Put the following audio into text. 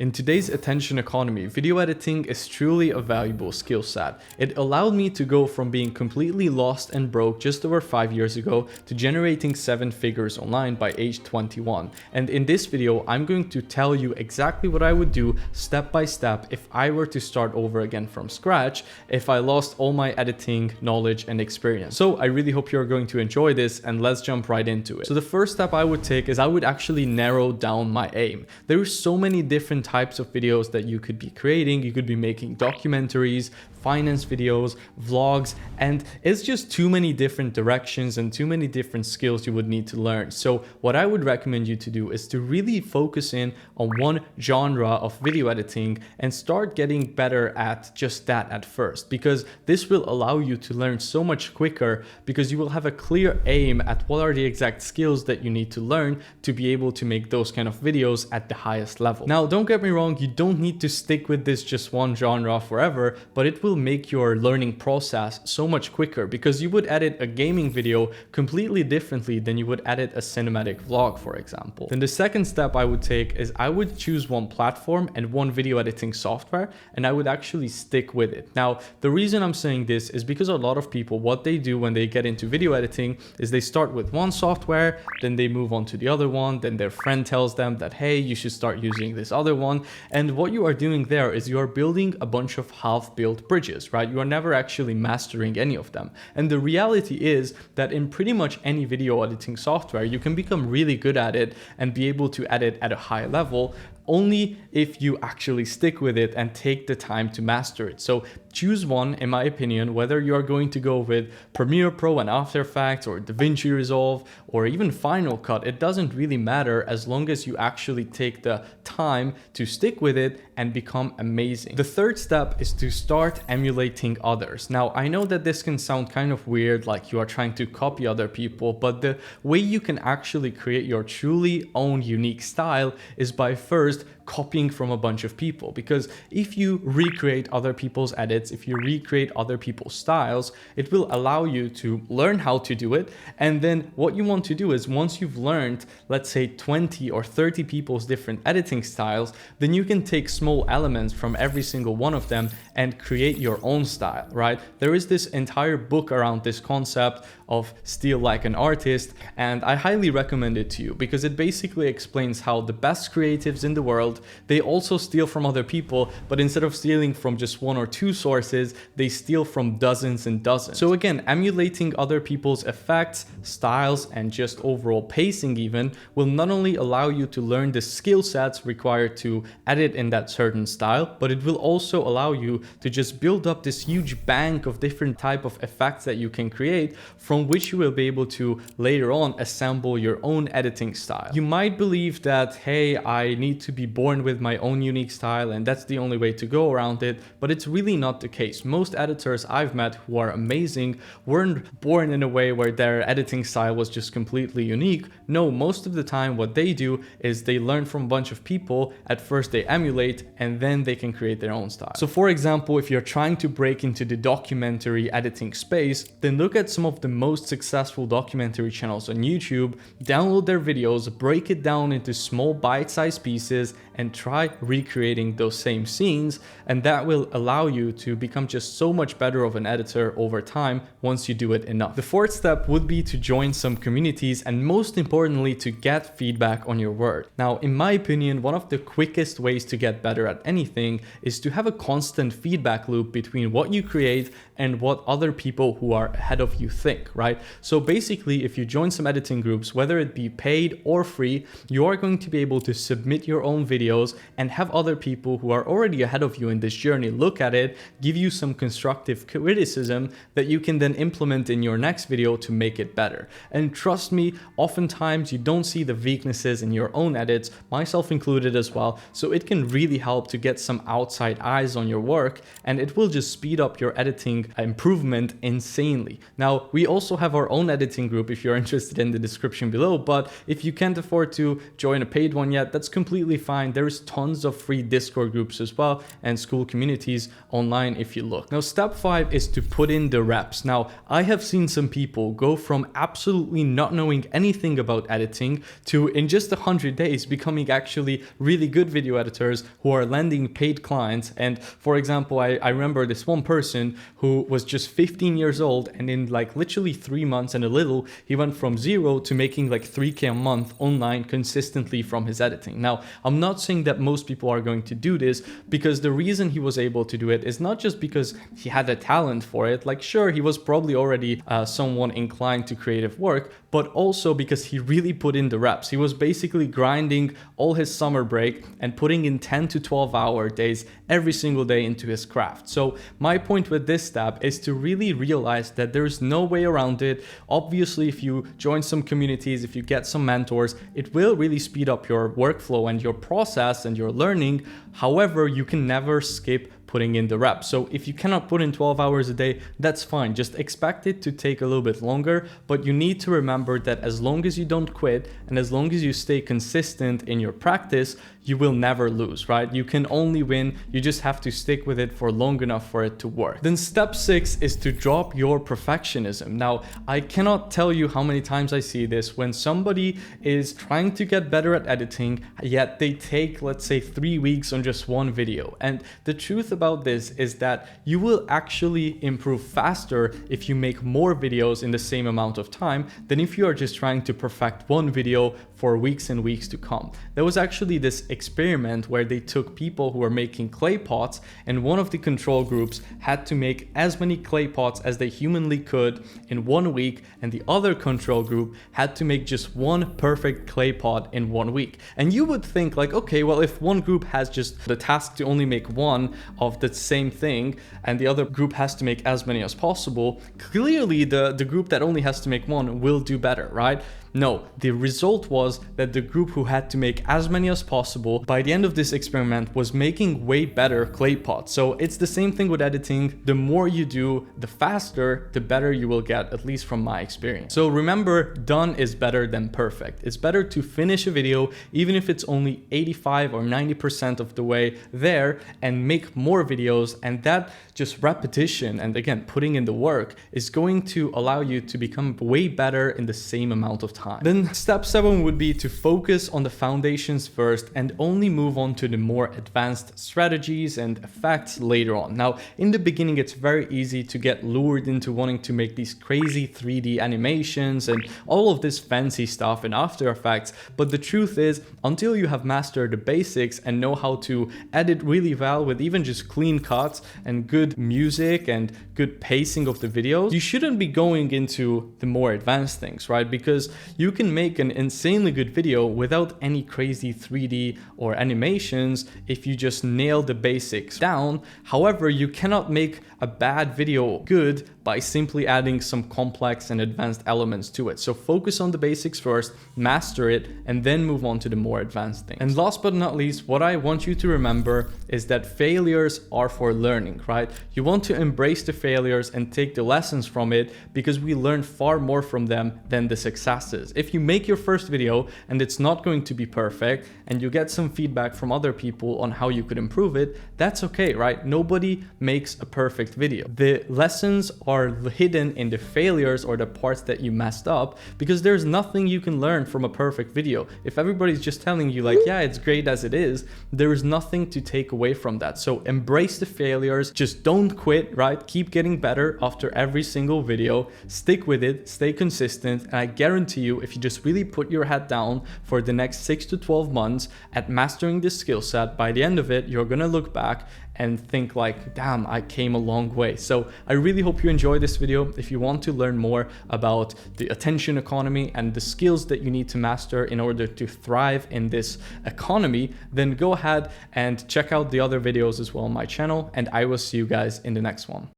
In today's attention economy, video editing is truly a valuable skill set. It allowed me to go from being completely lost and broke just over 5 years ago to generating 7 figures online by age 21. And in this video, I'm going to tell you exactly what I would do step by step if I were to start over again from scratch, if I lost all my editing knowledge and experience. So I really hope you're going to enjoy this, and let's jump right into it. So the first step I would take is I would actually narrow down my aim. There are so many different types of videos that you could be creating. You could be making documentaries, finance videos, vlogs, and it's just too many different directions and too many different skills you would need to learn. So what I would recommend you to do is to really focus in on one genre of video editing and start getting better at just that at first, because this will allow you to learn so much quicker, because you will have a clear aim at what are the exact skills that you need to learn to be able to make those kind of videos at the highest level. Now, don't get me wrong, you don't need to stick with this just one genre forever, but it will make your learning process so much quicker, because you would edit a gaming video completely differently than you would edit a cinematic vlog, for example. Then the second step I would take is I would choose one platform and one video editing software, and I would actually stick with it. Now, the reason I'm saying this is because a lot of people, what they do when they get into video editing is they start with one software, then they move on to the other one, then their friend tells them that, hey, you should start using this other one. And what you are doing there is you are building a bunch of half-built bridges, right? You are never actually mastering any of them. And the reality is that in pretty much any video editing software, you can become really good at it and be able to edit at a high level only if you actually stick with it and take the time to master it. So choose one, in my opinion, whether you are going to go with Premiere Pro and After Effects or DaVinci Resolve or even Final Cut. It doesn't really matter as long as you actually take the time to stick with it and become amazing. The third step is to start emulating others. Now, I know that this can sound kind of weird, like you are trying to copy other people, but the way you can actually create your truly own unique style is by first copying from a bunch of people. Because if you recreate other people's edits, if you recreate other people's styles, it will allow you to learn how to do it. And then what you want to do is, once you've learned, let's say 20 or 30 people's different editing styles, then you can take small elements from every single one of them and create your own style, right? There is this entire book around this concept of Steal Like an Artist, and I highly recommend it to you, because it basically explains how the best creatives in the world, they also steal from other people, but instead of stealing from just one or two sources, they steal from dozens and dozens. So again, emulating other people's effects, styles, and just overall pacing even will not only allow you to learn the skill sets required to edit in that certain style, but it will also allow you to just build up this huge bank of different type of effects that you can create, from which you will be able to later on assemble your own editing style. You might believe that, hey, I need to be born with my own unique style and that's the only way to go around it, but it's really not the case. Most editors I've met who are amazing weren't born in a way where their editing style was just completely unique. No, most of the time what they do is they learn from a bunch of people. At first they emulate, and then they can create their own style. So for example, if you're trying to break into the documentary editing space, then look at some of the most successful documentary channels on YouTube, download their videos, break it down into small bite-sized pieces, and try recreating those same scenes, and that will allow you to become just so much better of an editor over time once you do it enough. The fourth step would be to join some communities, and most importantly, to get feedback on your work. Now, in my opinion, one of the quickest ways to get better at anything is to have a constant feedback loop between what you create and what other people who are ahead of you think, right? So basically, if you join some editing groups, whether it be paid or free, you are going to be able to submit your own videos and have other people who are already ahead of you in this journey look at it, give you some constructive criticism that you can then implement in your next video to make it better. And trust me, oftentimes you don't see the weaknesses in your own edits, myself included as well, so it can really help to get some outside eyes on your work, and it will just speed up your editing improvement insanely. Now, we also have our own editing group if you're interested, in the description below, but if you can't afford to join a paid one yet, that's completely fine. There's tons of free Discord groups as well and school communities online if you look. Now, step 5 is to put in the reps. Now, I have seen some people go from absolutely not knowing anything about editing to in just 100 days becoming actually really good video editors who are landing paid clients. And for example, I remember this one person who was just 15 years old, and in like literally 3 months and a little, he went from 0 to making like 3K a month online consistently from his editing. Now, I'm not saying that most people are going to do this, because the reason he was able to do it is not just because he had a talent for it. Like, sure, he was probably already someone inclined to creative work, but also because he really put in the reps. He was basically grinding all his summer break and putting in 10 to 12 hour days every single day into his craft. So my point with this step is to really realize that there's no way around it. Obviously, if you join some communities, if you get some mentors, it will really speed up your workflow and your process and your learning. However, you can never skip putting in the reps. So if you cannot put in 12 hours a day, that's fine. Just expect it to take a little bit longer, but you need to remember that as long as you don't quit and as long as you stay consistent in your practice, you will never lose, right? You can only win. You just have to stick with it for long enough for it to work. Then step 6 is to drop your perfectionism. Now, I cannot tell you how many times I see this when somebody is trying to get better at editing, yet they take, let's say, 3 weeks on just one video. And the truth about this is that you will actually improve faster if you make more videos in the same amount of time than if you are just trying to perfect one video for weeks and weeks to come. There was actually this experiment where they took people who were making clay pots, and one of the control groups had to make as many clay pots as they humanly could in 1 week, and the other control group had to make just one perfect clay pot in 1 week. And you would think like, okay, well, if one group has just the task to only make one of the same thing and the other group has to make as many as possible, clearly the group that only has to make one will do better, right? No, the result was that the group who had to make as many as possible by the end of this experiment was making way better clay pots. So it's the same thing with editing. The more you do, the faster, the better you will get, at least from my experience. So remember, done is better than perfect. It's better to finish a video, even if it's only 85 or 90% of the way there, and make more videos. And that just repetition and again, putting in the work is going to allow you to become way better in the same amount of time. Then step 7 would be to focus on the foundations first and only move on to the more advanced strategies and effects later on. Now, in the beginning, it's very easy to get lured into wanting to make these crazy 3D animations and all of this fancy stuff in After Effects. But the truth is, until you have mastered the basics and know how to edit really well with even just clean cuts and good music and good pacing of the videos, you shouldn't be going into the more advanced things, right? Because you can make an insanely good video without any crazy 3D or animations if you just nail the basics down. However, you cannot make a bad video good by simply adding some complex and advanced elements to it. So focus on the basics first, master it, and then move on to the more advanced things. And last but not least, what I want you to remember is that failures are for learning, right? You want to embrace the failures and take the lessons from it, because we learn far more from them than the successes. If you make your first video and it's not going to be perfect and you get some feedback from other people on how you could improve it, that's okay, right? Nobody makes a perfect video. The lessons are hidden in the failures or the parts that you messed up, because there's nothing you can learn from a perfect video. If everybody's just telling you like, yeah, it's great as it is, there is nothing to take away from that. So embrace the failures, just don't quit, right? Keep getting better after every single video, stick with it, stay consistent, and I guarantee you, if you just really put your head down for the next 6 to 12 months at mastering this skill set, by the end of it, you're gonna look back and think like, damn, I came a long way. So I really hope you enjoyed this video. If you want to learn more about the attention economy and the skills that you need to master in order to thrive in this economy, then go ahead and check out the other videos as well on my channel, and I will see you guys in the next one.